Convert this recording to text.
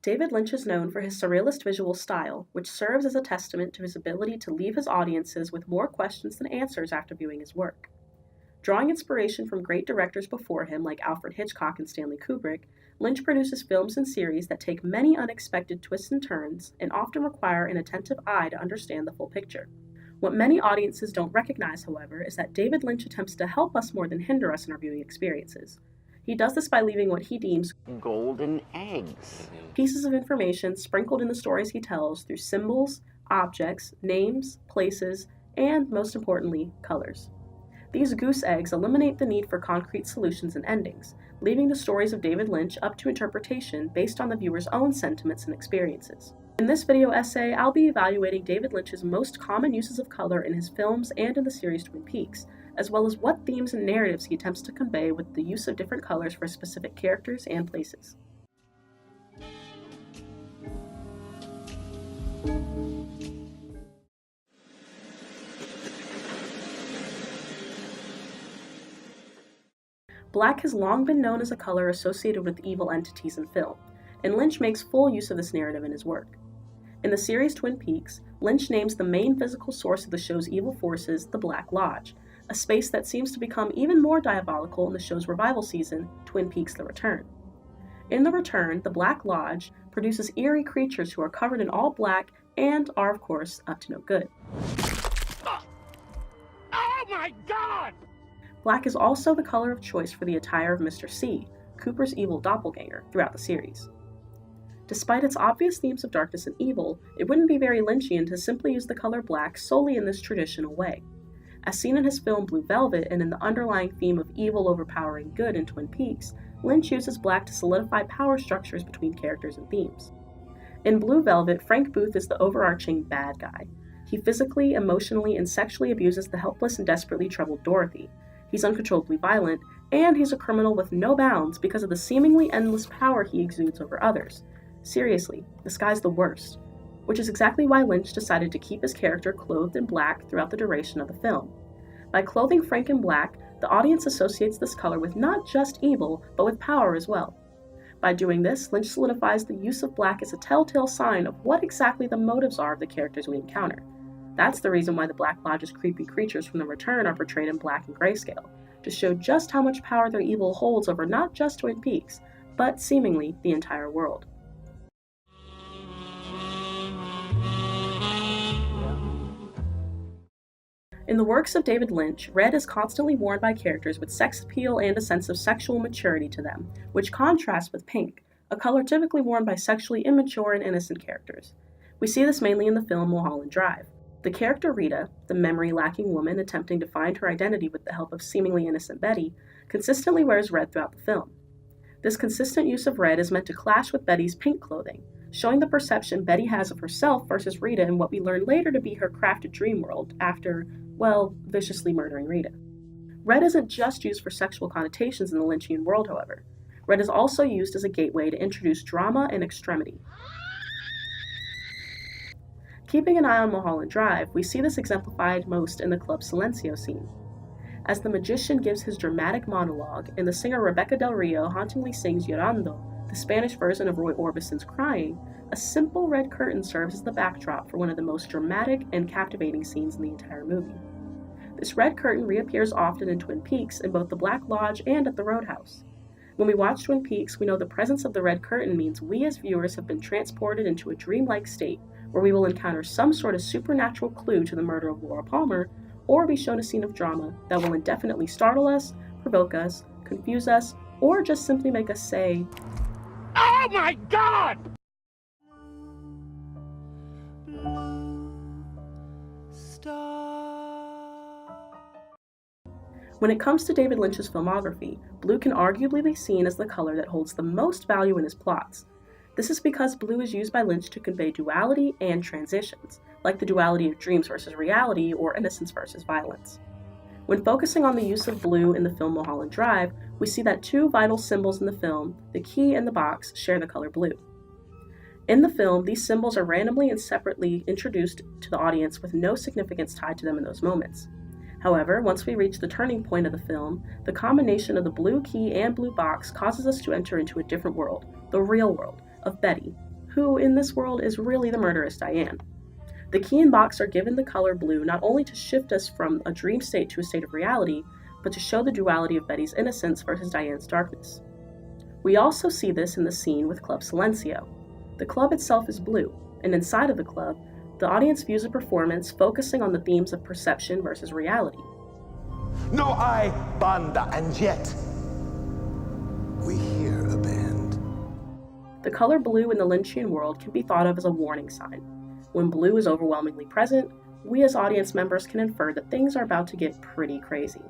David Lynch is known for his surrealist visual style, which serves as a testament to his ability to leave his audiences with more questions than answers after viewing his work. Drawing inspiration from great directors before him like Alfred Hitchcock and Stanley Kubrick, Lynch produces films and series that take many unexpected twists and turns and often require an attentive eye to understand the full picture. What many audiences don't recognize, however, is that David Lynch attempts to help us more than hinder us in our viewing experiences. He does this by leaving what he deems golden eggs, pieces of information sprinkled in the stories he tells through symbols, objects, names, places, and, most importantly, colors. These goose eggs eliminate the need for concrete solutions and endings, leaving the stories of David Lynch up to interpretation based on the viewer's own sentiments and experiences. In this video essay, I'll be evaluating David Lynch's most common uses of color in his films and in the series Twin Peaks, as well as what themes and narratives he attempts to convey with the use of different colors for specific characters and places. Black has long been known as a color associated with evil entities in film, and Lynch makes full use of this narrative in his work. In the series Twin Peaks, Lynch names the main physical source of the show's evil forces the Black Lodge, a space that seems to become even more diabolical in the show's revival season, Twin Peaks: The Return. In The Return, the Black Lodge produces eerie creatures who are covered in all black and are, of course, up to no good. Oh my God! Black is also the color of choice for the attire of Mr. C, Cooper's evil doppelganger, throughout the series. Despite its obvious themes of darkness and evil, it wouldn't be very Lynchian to simply use the color black solely in this traditional way. As seen in his film Blue Velvet and in the underlying theme of evil overpowering good in Twin Peaks, Lynch uses black to solidify power structures between characters and themes. In Blue Velvet, Frank Booth is the overarching bad guy. He physically, emotionally, and sexually abuses the helpless and desperately troubled Dorothy. He's uncontrollably violent, and he's a criminal with no bounds because of the seemingly endless power he exudes over others. Seriously, this guy's the worst, which is exactly why Lynch decided to keep his character clothed in black throughout the duration of the film. By clothing Frank in black, the audience associates this color with not just evil, but with power as well. By doing this, Lynch solidifies the use of black as a telltale sign of what exactly the motives are of the characters we encounter. That's the reason why the Black Lodge's creepy creatures from The Return are portrayed in black and grayscale, to show just how much power their evil holds over not just Twin Peaks, but seemingly the entire world. In the works of David Lynch, red is constantly worn by characters with sex appeal and a sense of sexual maturity to them, which contrasts with pink, a color typically worn by sexually immature and innocent characters. We see this mainly in the film Mulholland Drive. The character Rita, the memory-lacking woman attempting to find her identity with the help of seemingly innocent Betty, consistently wears red throughout the film. This consistent use of red is meant to clash with Betty's pink clothing, showing the perception Betty has of herself versus Rita in what we learn later to be her crafted dream world after, well, viciously murdering Rita. Red isn't just used for sexual connotations in the Lynchian world, however. Red is also used as a gateway to introduce drama and extremity. Keeping an eye on Mulholland Drive, we see this exemplified most in the Club Silencio scene. As the magician gives his dramatic monologue and the singer Rebecca Del Rio hauntingly sings Llorando, the Spanish version of Roy Orbison's Crying, a simple red curtain serves as the backdrop for one of the most dramatic and captivating scenes in the entire movie. This red curtain reappears often in Twin Peaks in both the Black Lodge and at the Roadhouse. When we watch Twin Peaks, we know the presence of the red curtain means we as viewers have been transported into a dreamlike state where we will encounter some sort of supernatural clue to the murder of Laura Palmer, or be shown a scene of drama that will indefinitely startle us, provoke us, confuse us, or just simply make us say, Oh my God! When it comes to David Lynch's filmography, blue can arguably be seen as the color that holds the most value in his plots. This is because blue is used by Lynch to convey duality and transitions, like the duality of dreams versus reality or innocence versus violence. When focusing on the use of blue in the film Mulholland Drive, we see that two vital symbols in the film, the key and the box, share the color blue. In the film, these symbols are randomly and separately introduced to the audience with no significance tied to them in those moments. However, once we reach the turning point of the film, the combination of the blue key and blue box causes us to enter into a different world, the real world, of Betty, who in this world is really the murderous Diane. The key and box are given the color blue not only to shift us from a dream state to a state of reality, but to show the duality of Betty's innocence versus Diane's darkness. We also see this in the scene with Club Silencio. The club itself is blue, and inside of the club, the audience views a performance focusing on the themes of perception versus reality. No hay banda, and yet we hear a band. The color blue in the Lynchian world can be thought of as a warning sign. When blue is overwhelmingly present, we as audience members can infer that things are about to get pretty crazy.